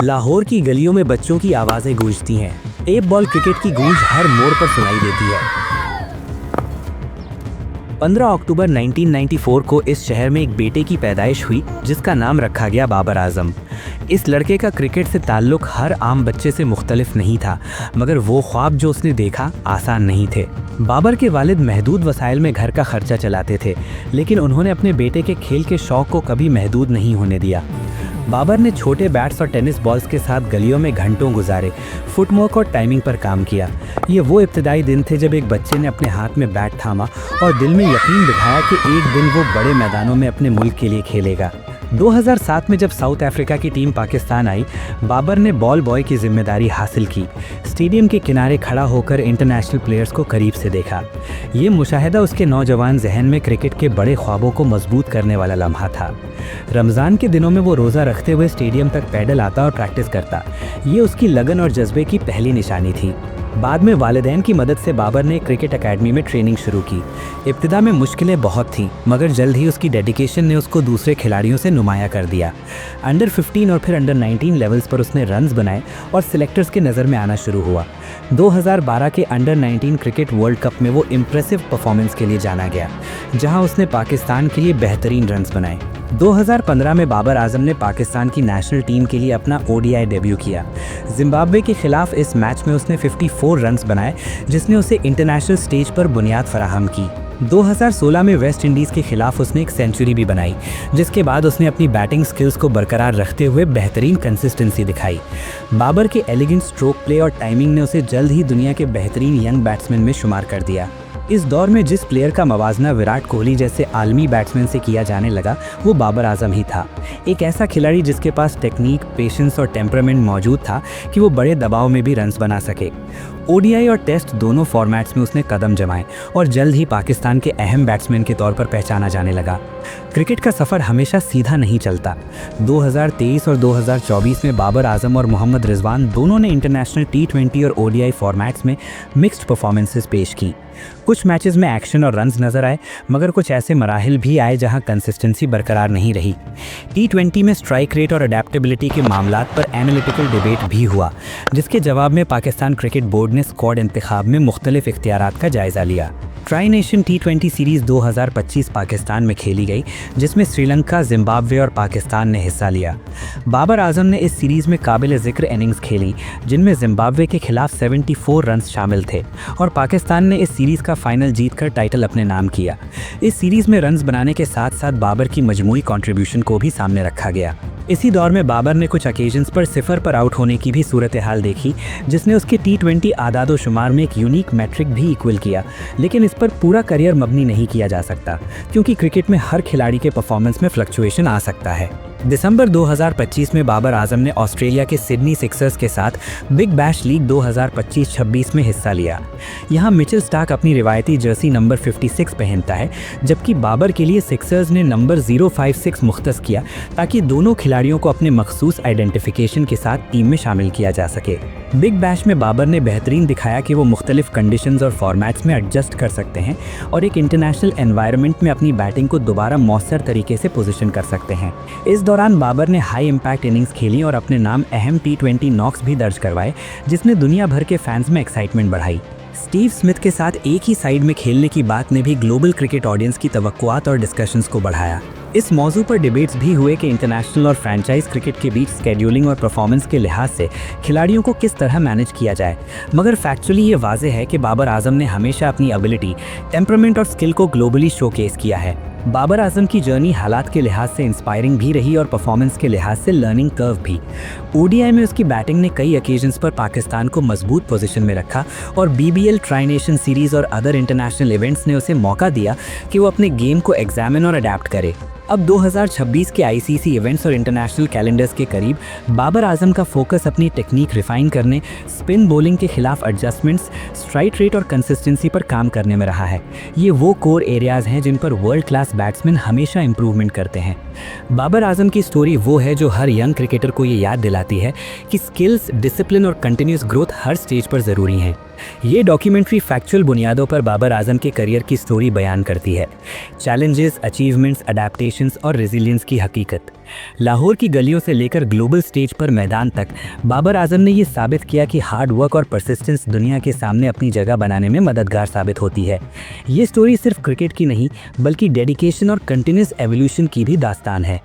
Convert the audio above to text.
लाहौर की गलियों में बच्चों की आवाज़ें गूंजती हैं। एक बॉल क्रिकेट की गूंज हर मोड़ पर सुनाई देती है। 15 अक्टूबर 1994 को इस शहर में एक बेटे की पैदाइश हुई जिसका नाम रखा गया बाबर आजम। इस लड़के का क्रिकेट से ताल्लुक हर आम बच्चे से मुख्तलिफ नहीं था, मगर वो ख्वाब जो उसने देखा आसान नहीं थे। बाबर के वालिद महदूद वसाइल में घर का खर्चा चलाते थे, लेकिन उन्होंने अपने बेटे के खेल के शौक़ को कभी महदूद नहीं होने दिया। बाबर ने छोटे बैट्स और टेनिस बॉल्स के साथ गलियों में घंटों गुजारे, फुटवर्क और टाइमिंग पर काम किया। ये वो इब्तदाई दिन थे जब एक बच्चे ने अपने हाथ में बैट थामा और दिल में यकीन बिठाया कि एक दिन वो बड़े मैदानों में अपने मुल्क के लिए खेलेगा। 2007 में जब साउथ अफ्रीका की टीम पाकिस्तान आई, बाबर ने बॉल बॉय की जिम्मेदारी हासिल की। स्टेडियम के किनारे खड़ा होकर इंटरनेशनल प्लेयर्स को करीब से देखा। ये मुशाहिदा उसके नौजवान जहन में क्रिकेट के बड़े ख्वाबों को मजबूत करने वाला लम्हा था। रमज़ान के दिनों में वो रोज़ा रखते हुए स्टेडियम तक पैदल आता और प्रैक्टिस करता। ये उसकी लगन और जज्बे की पहली निशानी थी। बाद में वालिदैन की मदद से बाबर ने क्रिकेट एकेडमी में ट्रेनिंग शुरू की। इब्तिदा में मुश्किलें बहुत थीं, मगर जल्द ही उसकी डेडिकेशन ने उसको दूसरे खिलाड़ियों से नुमाया कर दिया। अंडर 15 और फिर अंडर 19 लेवल्स पर उसने रन्स बनाए और सिलेक्टर्स के नज़र में आना शुरू हुआ। 2012 के अंडर 19 क्रिकेट वर्ल्ड कप में वो इम्प्रेसिव परफॉर्मेंस के लिए जाना गया, जहां उसने पाकिस्तान के लिए बेहतरीन रन्स बनाए। 2015 में बाबर आजम ने पाकिस्तान की नेशनल टीम के लिए अपना ODI डेब्यू किया। जिम्बाब्वे के खिलाफ इस मैच में उसने 54 रन्स बनाए, जिसने उसे इंटरनेशनल स्टेज पर बुनियाद फराहम की। 2016 में वेस्ट इंडीज़ के खिलाफ उसने एक सेंचुरी भी बनाई, जिसके बाद उसने अपनी बैटिंग स्किल्स को बरकरार रखते हुए बेहतरीन कंसिस्टेंसी दिखाई। बाबर के एलिगेंट स्ट्रोक प्ले और टाइमिंग ने उसे जल्द ही दुनिया के बेहतरीन यंग बैट्समैन में शुमार कर दिया। इस दौर में जिस प्लेयर का मवाजना विराट कोहली जैसे आलमी बैट्समैन से किया जाने लगा, वो बाबर आजम ही था। एक ऐसा खिलाड़ी जिसके पास टेक्निक, पेशेंस और टेम्परामेंट मौजूद था कि वो बड़े दबाव में भी रन्स बना सके। ODI और टेस्ट दोनों फॉर्मेट्स में उसने कदम जमाए और जल्द ही पाकिस्तान के अहम बैट्समैन के तौर पर पहचाना जाने लगा। क्रिकेट का सफ़र हमेशा सीधा नहीं चलता। 2023 और 2024 में बाबर आजम और मोहम्मद रिजवान दोनों ने इंटरनेशनल T20 और ODI फॉर्मेट्स में मिक्स्ड परफॉर्मेंसेस पेश की। कुछ मैचेस में एक्शन और रन्स नजर आए, मगर कुछ ऐसे मराहिल भी आए जहां कंसिस्टेंसी बरकरार नहीं रही। T20 में स्ट्राइक रेट और अडेप्टेबिलिटी के मामलात पर एनालिटिकल डिबेट भी हुआ, जिसके जवाब में पाकिस्तान क्रिकेट बोर्ड ने स्क्वाड इंतखाब में मुख्तलिफ इख्तियारात का जायज़ा लिया। Tri nation T20 series 2025 Pakistan में खेली गई, जिसमें श्रीलंका, जिम्बाब्वे और पाकिस्तान ने हिस्सा लिया। बाबर आजम ने इस सीरीज़ में काबिल ज़िक्र इनिंग्स खेली, जिनमें जिम्बाब्वे के खिलाफ 74 रन्स शामिल थे और पाकिस्तान ने इस सीरीज़ का फाइनल जीतकर टाइटल अपने नाम किया। इस सीरीज़ में रन्स बनाने के साथ साथ बाबर की मजमूई कंट्रीब्यूशन को भी सामने रखा गया। इसी दौर में बाबर ने कुछ ओकेजन्स पर सिफर पर आउट होने की भी सूरत हाल देखी, जिसने उसके T20 आदादो शुमार में एक यूनिक मैट्रिक भी इक्वल किया। लेकिन इस पर पूरा करियर मबनी नहीं किया जा सकता, क्योंकि क्रिकेट में हर खिलाड़ी के परफॉर्मेंस में फ्लक्चुएशन आ सकता है। दिसंबर 2025 में बाबर आजम ने ऑस्ट्रेलिया के सिडनी सिक्सर्स के साथ बिग बैश लीग 2025-26 में हिस्सा लिया। यहाँ मिचेल स्टार्क अपनी रिवायती जर्सी नंबर 56 पहनता है, जबकि बाबर के लिए सिक्सर्स ने नंबर 056 मुख्तस किया, ताकि दोनों खिलाड़ियों को अपने मखसूस आइडेंटिफिकेशन के साथ टीम में शामिल किया जा सके। बिग बैश में बाबर ने बेहतरीन दिखाया कि वो मुख्तलिफ कंडीशंस और फॉर्मेट्स में एडजस्ट कर सकते हैं और एक इंटरनेशनल एनवायरनमेंट में अपनी बैटिंग को दोबारा मौसर तरीके से पोजीशन कर सकते हैं। इस दौरान बाबर ने हाई इम्पैक्ट इनिंग्स खेली और अपने नाम अहम T20 नॉक्स भी दर्ज करवाए, जिसने दुनिया भर के फैंस में एक्साइटमेंट बढ़ाई। स्टीव स्मिथ के साथ एक ही साइड में खेलने की बात ने भी ग्लोबल क्रिकेट ऑडियंस की तवक्कुआत और डिस्कशंस को बढ़ाया। इस मौजू पर डिबेट्स भी हुए कि इंटरनेशनल और फ्रेंचाइज क्रिकेट के बीच स्केड्यूलिंग और परफॉर्मेंस के लिहाज से खिलाड़ियों को किस तरह मैनेज किया जाए। मगर फैक्चुअली ये वाज़ेह है कि बाबर आजम ने हमेशा अपनी एबिलिटी, टेम्परामेंट और स्किल को ग्लोबली शोकेस किया है। बाबर आजम की जर्नी हालात के लिहाज से इंस्पायरिंग भी रही और परफॉर्मेंस के लिहाज से लर्निंग कर्व भी। ODI में उसकी बैटिंग ने कई ओकेजन्स पर पाकिस्तान को मजबूत पोजीशन में रखा और BBL, ट्राई नेशन सीरीज़ और अदर इंटरनेशनल इवेंट्स ने उसे मौका दिया कि वो अपने गेम को एग्जामिन और अडेप्ट करे। अब 2026 के ICC इवेंट्स और इंटरनेशनल कैलेंडर्स के करीब बाबर आजम का फोकस अपनी टेक्निक रिफाइन करने, स्पिन बॉलिंग के खिलाफ एडजस्टमेंट्स, स्ट्राइक रेट और कंसिस्टेंसी पर काम करने में रहा है। ये वो कोर एरियाज़ हैं जिन पर वर्ल्ड क्लास बैट्समैन हमेशा इंप्रूवमेंट करते हैं। बाबर आजम की स्टोरी वो है जो हर यंग क्रिकेटर को ये याद दिलाती है कि स्किल्स, डिसिप्लिन और कंटिन्यूस ग्रोथ हर स्टेज पर ज़रूरी हैं। ये डॉक्यूमेंट्री फैक्चुअल बुनियादों पर बाबर आजम के करियर की स्टोरी बयान करती है। चैलेंजेस, अचीवमेंट्स, अडेप्टेशंस और रेजिलियंस की हकीकत। लाहौर की गलियों से लेकर ग्लोबल स्टेज पर मैदान तक बाबर आजम ने ये साबित किया कि हार्ड वर्क और परसिस्टेंस दुनिया के सामने अपनी जगह बनाने में मददगार साबित होती है। ये स्टोरी सिर्फ क्रिकेट की नहीं बल्कि डेडिकेशन और कंटिन्यूस एवोल्यूशन की भी दास्तान है।